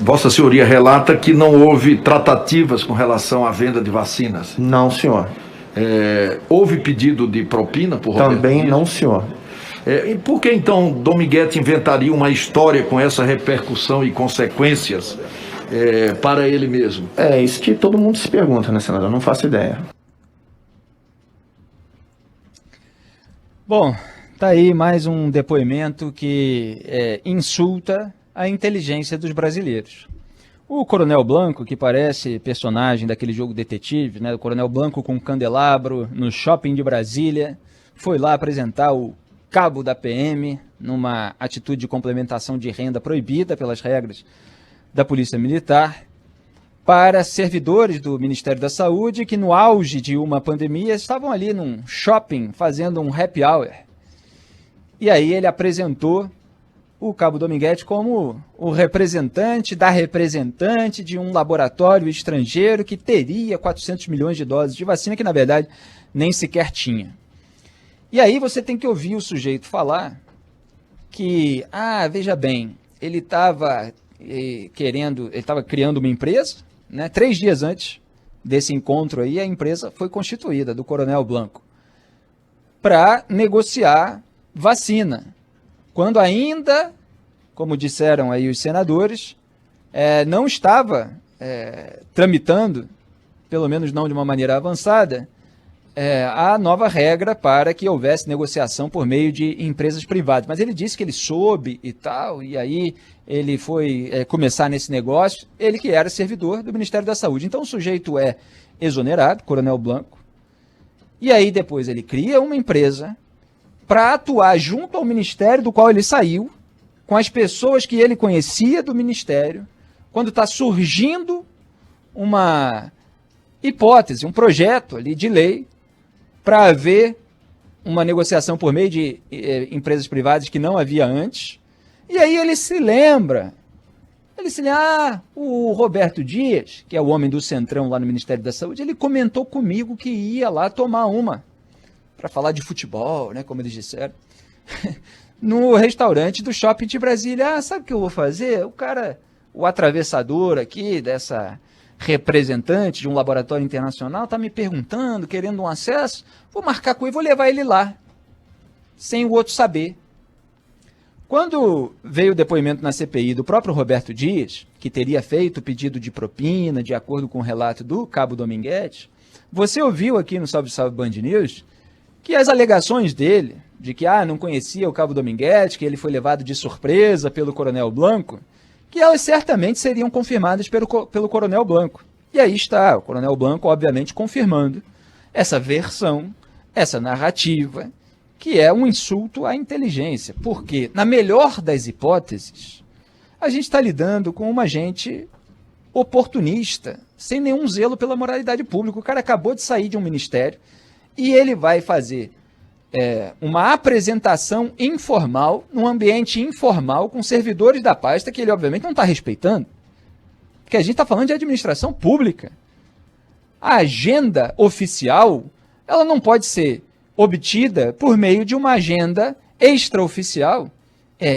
Vossa Senhoria relata que não houve tratativas com relação à venda de vacinas. Não, senhor. Houve pedido de propina por Roberto Também Dias? não, senhor. E por que então Dominguete inventaria uma história com essa repercussão e consequências para ele mesmo? É isso que todo mundo se pergunta, né, senador? Eu não faço ideia. Bom, tá aí mais um depoimento que insulta a inteligência dos brasileiros. O Coronel Blanco, que parece personagem daquele jogo detetive, né? O Coronel Blanco com um candelabro no shopping de Brasília, foi lá apresentar o cabo da PM numa atitude de complementação de renda proibida pelas regras da Polícia Militar para servidores do Ministério da Saúde que no auge de uma pandemia estavam ali num shopping fazendo um happy hour. E aí ele apresentou o Cabo Dominguete como o representante da representante de um laboratório estrangeiro que teria 400 milhões de doses de vacina que, na verdade, nem sequer tinha. E aí você tem que ouvir o sujeito falar que, veja bem, ele estava criando uma empresa, né? 3 dias antes desse encontro aí, a empresa foi constituída, do Coronel Blanco, para negociar vacina. Quando ainda, como disseram aí os senadores, não estava tramitando, pelo menos não de uma maneira avançada, a nova regra para que houvesse negociação por meio de empresas privadas. Mas ele disse que ele soube e tal, e aí ele foi começar nesse negócio, ele que era servidor do Ministério da Saúde. Então o sujeito é exonerado, Coronel Blanco, e aí depois ele cria uma empresa para atuar junto ao ministério do qual ele saiu, com as pessoas que ele conhecia do ministério, quando está surgindo uma hipótese, um projeto ali de lei para haver uma negociação por meio de empresas privadas que não havia antes. E aí ele se lembra, o Roberto Dias, que é o homem do Centrão lá no Ministério da Saúde, ele comentou comigo que ia lá tomar uma, para falar de futebol, né, como eles disseram, no restaurante do Shopping de Brasília. Sabe o que eu vou fazer? O atravessador aqui dessa representante de um laboratório internacional está me perguntando, querendo um acesso, vou marcar com ele, vou levar ele lá, sem o outro saber. Quando veio o depoimento na CPI do próprio Roberto Dias, que teria feito o pedido de propina, de acordo com o relato do Cabo Dominguete, você ouviu aqui no Salve Salve Band News que as alegações dele, de que não conhecia o Cabo Dominguete, que ele foi levado de surpresa pelo Coronel Blanco, que elas certamente seriam confirmadas pelo Coronel Blanco. E aí está o Coronel Blanco, obviamente, confirmando essa versão, essa narrativa, que é um insulto à inteligência. Porque, na melhor das hipóteses, a gente está lidando com uma gente oportunista, sem nenhum zelo pela moralidade pública. O cara acabou de sair de um ministério e ele vai fazer uma apresentação informal, num ambiente informal, com servidores da pasta que ele, obviamente, não está respeitando. Porque a gente está falando de administração pública. A agenda oficial, ela não pode ser obtida por meio de uma agenda extraoficial,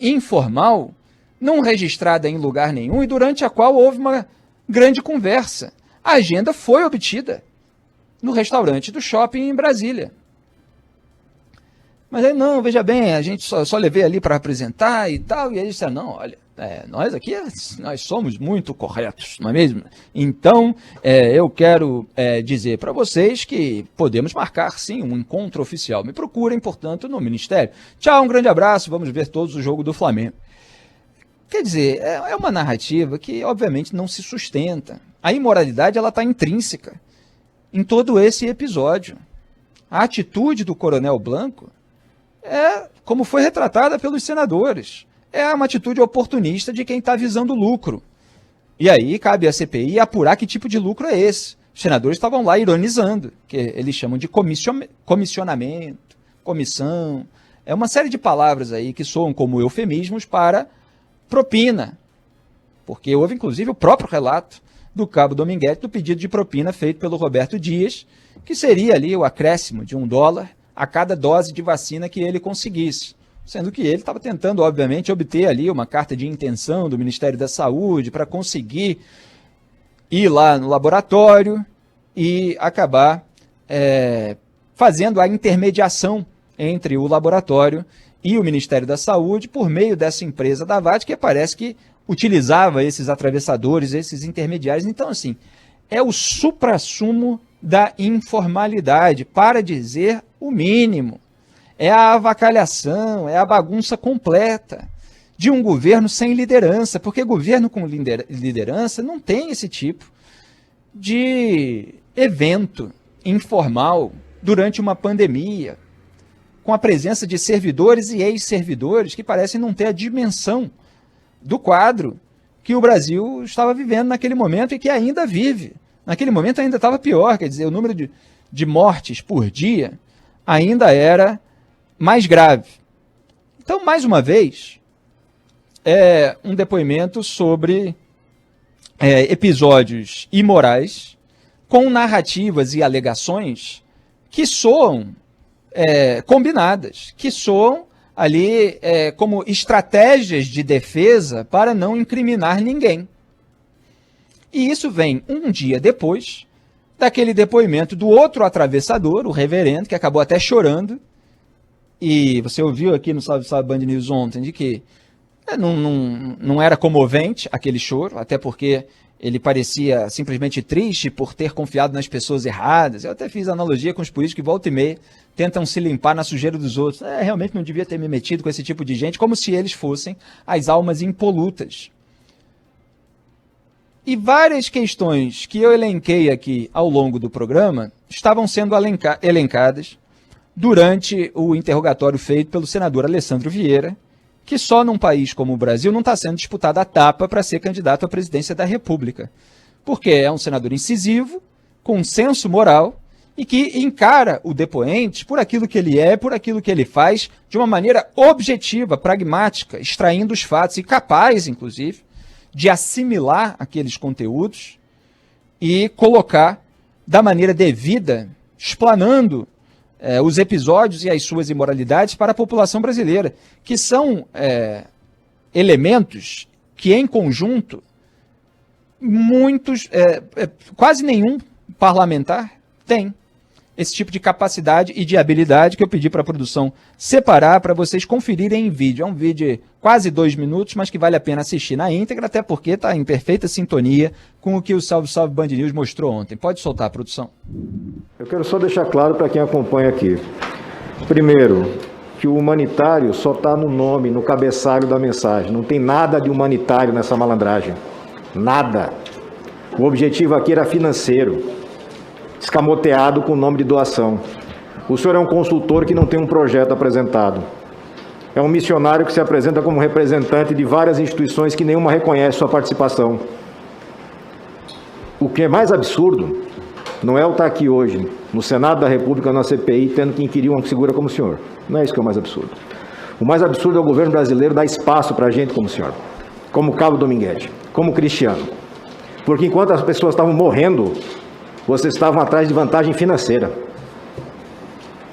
informal, não registrada em lugar nenhum e durante a qual houve uma grande conversa. A agenda foi obtida no restaurante do shopping em Brasília. Mas aí, não, veja bem, a gente só levei ali para apresentar e tal, e aí disse, não, olha, nós aqui, nós somos muito corretos, não é mesmo? Então, eu quero dizer para vocês que podemos marcar, sim, um encontro oficial. Me procurem, portanto, no Ministério. Tchau, um grande abraço, vamos ver todos o jogo do Flamengo. Quer dizer, é uma narrativa que, obviamente, não se sustenta. A imoralidade, ela está intrínseca em todo esse episódio. A atitude do Coronel Blanco como foi retratada pelos senadores. É uma atitude oportunista de quem está visando lucro. E aí cabe à CPI apurar que tipo de lucro é esse. Os senadores estavam lá ironizando, que eles chamam de comissionamento, comissão. É uma série de palavras aí que soam como eufemismos para propina. Porque houve, inclusive, o próprio relato do Cabo Dominguete do pedido de propina feito pelo Roberto Dias, que seria ali o acréscimo de $1 a cada dose de vacina que ele conseguisse. sendo que ele estava tentando, obviamente, obter ali uma carta de intenção do Ministério da Saúde para conseguir ir lá no laboratório e acabar fazendo a intermediação entre o laboratório e o Ministério da Saúde por meio dessa empresa da VAT, que parece que utilizava esses atravessadores, esses intermediários. Então, assim, é o suprassumo da informalidade, para dizer o mínimo. É a avacalhação, é a bagunça completa de um governo sem liderança, porque governo com liderança não tem esse tipo de evento informal durante uma pandemia, com a presença de servidores e ex-servidores que parecem não ter a dimensão do quadro que o Brasil estava vivendo naquele momento e que ainda vive. Naquele momento ainda estava pior, quer dizer, o número de mortes por dia ainda era mais grave. Então, mais uma vez, é um depoimento sobre episódios imorais com narrativas e alegações que soam combinadas, que soam ali como estratégias de defesa para não incriminar ninguém. E isso vem um dia depois daquele depoimento do outro atravessador, o reverendo, que acabou até chorando. E você ouviu aqui no Salve Salve Band News ontem de que não era comovente aquele choro, até porque ele parecia simplesmente triste por ter confiado nas pessoas erradas. Eu até fiz analogia com os políticos que volta e meia tentam se limpar na sujeira dos outros. Realmente não devia ter me metido com esse tipo de gente, como se eles fossem as almas impolutas. E várias questões que eu elenquei aqui ao longo do programa estavam sendo elencadas durante o interrogatório feito pelo senador Alessandro Vieira, que só num país como o Brasil não está sendo disputado a tapa para ser candidato à presidência da República. Porque é um senador incisivo, com senso moral, e que encara o depoente por aquilo que ele é, por aquilo que ele faz, de uma maneira objetiva, pragmática, extraindo os fatos e capaz, inclusive, de assimilar aqueles conteúdos e colocar da maneira devida, explanando os episódios e as suas imoralidades para a população brasileira, que são elementos que, em conjunto, quase nenhum parlamentar tem esse tipo de capacidade e de habilidade, que eu pedi para a produção separar para vocês conferirem em vídeo. É um vídeo de quase 2 minutos, mas que vale a pena assistir na íntegra, até porque está em perfeita sintonia com o que o Salve Salve Band News mostrou ontem. Pode soltar, produção. Eu quero só deixar claro para quem acompanha aqui. Primeiro, que o humanitário só está no nome, no cabeçalho da mensagem. Não tem nada de humanitário nessa malandragem. Nada. O objetivo aqui era financeiro, escamoteado com o nome de doação. O senhor é um consultor que não tem um projeto apresentado. É um missionário que se apresenta como representante de várias instituições que nenhuma reconhece sua participação. O que é mais absurdo não é eu estar aqui hoje, no Senado da República, na CPI, tendo que inquirir uma figura como o senhor. Não é isso que é o mais absurdo. O mais absurdo é o governo brasileiro dar espaço para gente como o senhor, como Cabo Dominguete, como Cristiano. Porque enquanto as pessoas estavam morrendo, vocês estavam atrás de vantagem financeira.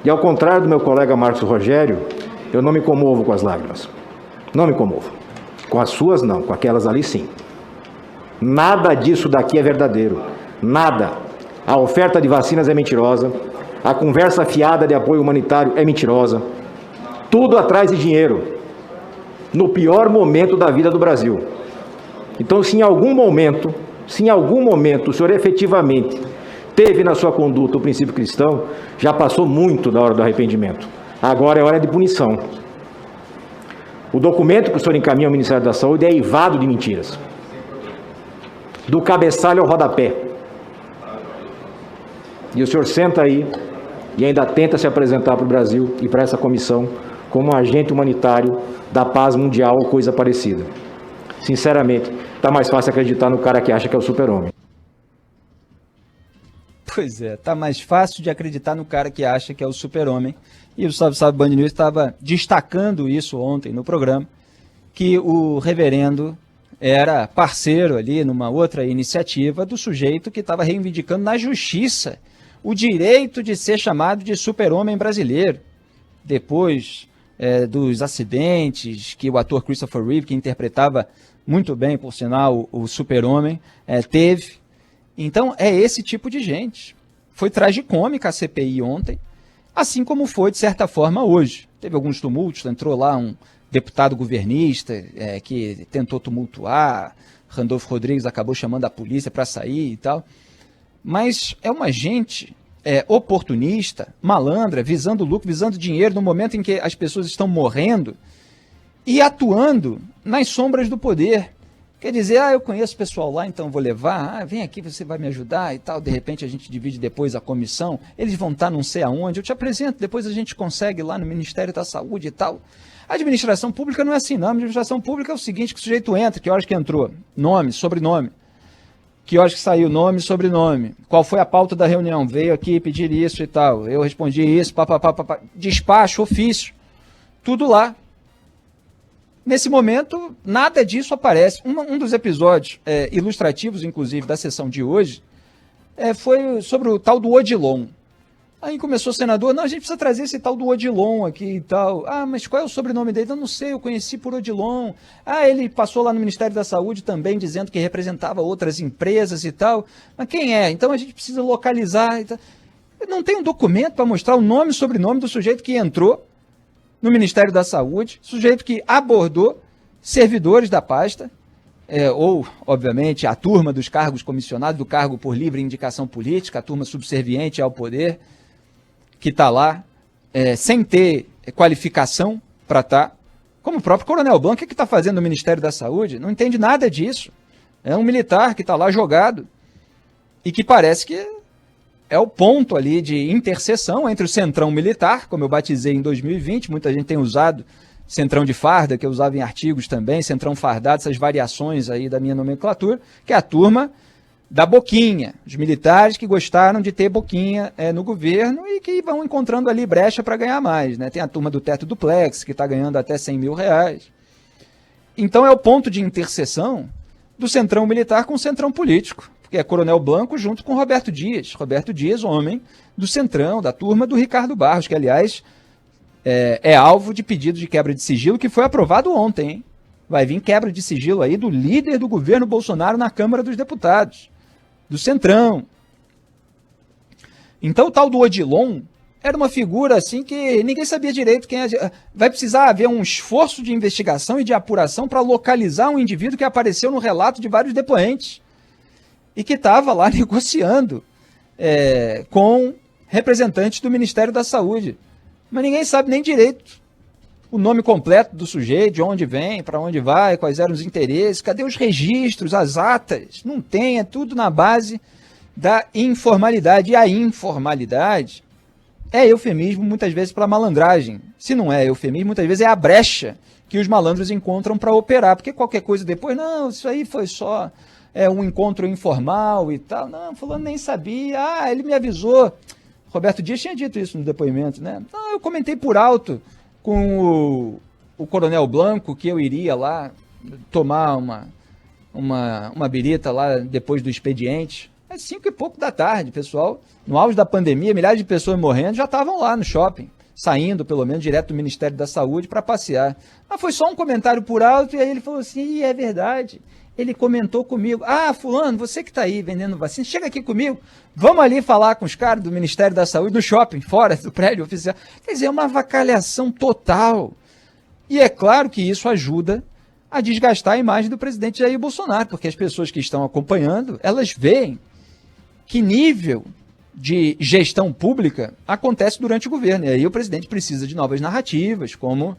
E ao contrário do meu colega Marcos Rogério, eu não me comovo com as lágrimas. Não me comovo. Com as suas, não. Com aquelas ali, sim. Nada disso daqui é verdadeiro. Nada. A oferta de vacinas é mentirosa. A conversa fiada de apoio humanitário é mentirosa. Tudo atrás de dinheiro. No pior momento da vida do Brasil. Então, se em algum momento o senhor efetivamente teve na sua conduta o princípio cristão, já passou muito da hora do arrependimento. Agora é hora de punição. O documento que o senhor encaminha ao Ministério da Saúde é eivado de mentiras. Do cabeçalho ao rodapé. E o senhor senta aí e ainda tenta se apresentar para o Brasil e para essa comissão como um agente humanitário da paz mundial ou coisa parecida. Sinceramente, está mais fácil acreditar no cara que acha que é o super-homem. Pois é, tá mais fácil de acreditar no cara que acha que é o super-homem. E o Salve Salve Band News estava destacando isso ontem no programa, que o reverendo era parceiro ali numa outra iniciativa do sujeito que estava reivindicando na justiça o direito de ser chamado de super-homem brasileiro. Depois dos acidentes que o ator Christopher Reeve, que interpretava muito bem, por sinal, o Super-Homem, teve. Então, é esse tipo de gente. Foi tragicômica a CPI ontem, assim como foi, de certa forma, hoje. Teve alguns tumultos, entrou lá um deputado governista que tentou tumultuar, Randolfo Rodrigues acabou chamando a polícia para sair e tal. Mas é uma gente oportunista, malandra, visando lucro, visando dinheiro no momento em que as pessoas estão morrendo e atuando nas sombras do poder. Quer dizer, eu conheço o pessoal lá, então vou levar, vem aqui, você vai me ajudar e tal, de repente a gente divide depois a comissão, eles vão estar não sei aonde, eu te apresento, depois a gente consegue lá no Ministério da Saúde e tal. A administração pública não é assim não, a administração pública é o seguinte, que o sujeito entra, que horas que entrou, nome, sobrenome, que horas que saiu, nome, sobrenome, qual foi a pauta da reunião, veio aqui pedir isso e tal, eu respondi isso, despacho, ofício, tudo lá. Nesse momento, nada disso aparece. Um dos episódios ilustrativos, inclusive, da sessão de hoje, foi sobre o tal do Odilon. Aí começou o senador, não, a gente precisa trazer esse tal do Odilon aqui e tal. Mas qual é o sobrenome dele? Eu não sei, eu conheci por Odilon. Ele passou lá no Ministério da Saúde também, dizendo que representava outras empresas e tal. Mas quem é? Então a gente precisa localizar e tal. Não tem um documento para mostrar o nome e sobrenome do sujeito que entrou no Ministério da Saúde, sujeito que abordou servidores da pasta, ou, obviamente, a turma dos cargos comissionados, do cargo por livre indicação política, a turma subserviente ao poder, que está lá, sem ter qualificação para estar, como o próprio Coronel Blanco, que está fazendo no Ministério da Saúde, não entende nada disso. É um militar que está lá jogado e que parece que é o ponto ali de interseção entre o centrão militar, como eu batizei em 2020, muita gente tem usado centrão de farda, que eu usava em artigos também, centrão fardado, essas variações aí da minha nomenclatura, que é a turma da boquinha, os militares que gostaram de ter boquinha no governo e que vão encontrando ali brecha para ganhar mais, né? Tem a turma do teto duplex, que está ganhando até R$100 mil. Então é o ponto de interseção do centrão militar com o centrão político, que é Coronel Blanco junto com Roberto Dias. Roberto Dias, homem do centrão, da turma do Ricardo Barros, que, aliás, é alvo de pedido de quebra de sigilo que foi aprovado ontem, hein? Vai vir quebra de sigilo aí do líder do governo Bolsonaro na Câmara dos Deputados, do centrão. Então, o tal do Odilon era uma figura assim que ninguém sabia direito quem é. Vai precisar haver um esforço de investigação e de apuração para localizar um indivíduo que apareceu no relato de vários depoentes e que estava lá negociando com representantes do Ministério da Saúde. Mas ninguém sabe nem direito o nome completo do sujeito, de onde vem, para onde vai, quais eram os interesses, cadê os registros, as atas? Não tem, é tudo na base da informalidade. E a informalidade é eufemismo muitas vezes para malandragem. Se não é eufemismo, muitas vezes é a brecha que os malandros encontram para operar, porque qualquer coisa depois, não, isso aí foi só um encontro informal e tal. Não, fulano nem sabia, ele me avisou. Roberto Dias tinha dito isso no depoimento, né? Não, eu comentei por alto com o Coronel Blanco que eu iria lá tomar uma birita lá depois do expediente. É 5 e pouco da tarde, pessoal. No auge da pandemia, milhares de pessoas morrendo já estavam lá no shopping, saindo pelo menos direto do Ministério da Saúde para passear. Mas foi só um comentário por alto e aí ele falou assim, é verdade. Ele comentou comigo, fulano, você que está aí vendendo vacina, chega aqui comigo, vamos ali falar com os caras do Ministério da Saúde no shopping, fora do prédio oficial. Quer dizer, é uma avacalhação total. E é claro que isso ajuda a desgastar a imagem do presidente Jair Bolsonaro, porque as pessoas que estão acompanhando, elas veem que nível de gestão pública acontece durante o governo. E aí o presidente precisa de novas narrativas, como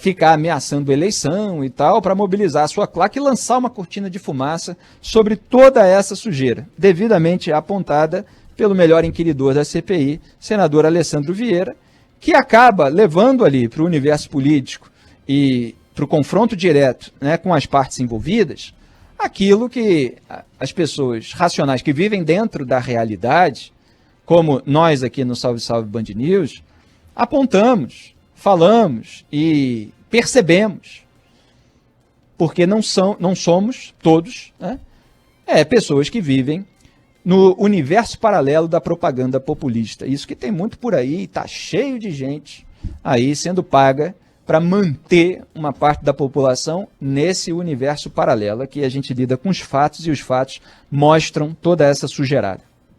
ficar ameaçando eleição e tal, para mobilizar a sua claque e lançar uma cortina de fumaça sobre toda essa sujeira, devidamente apontada pelo melhor inquiridor da CPI, senador Alessandro Vieira, que acaba levando ali para o universo político e para o confronto direto, né, com as partes envolvidas, aquilo que as pessoas racionais que vivem dentro da realidade, como nós aqui no Salve Salve Band News, apontamos, falamos e percebemos, porque não somos todos, né, pessoas que vivem no universo paralelo da propaganda populista. Isso que tem muito por aí, está cheio de gente aí sendo paga para manter uma parte da população nesse universo paralelo, que a gente lida com os fatos e os fatos mostram toda essa sujeirada.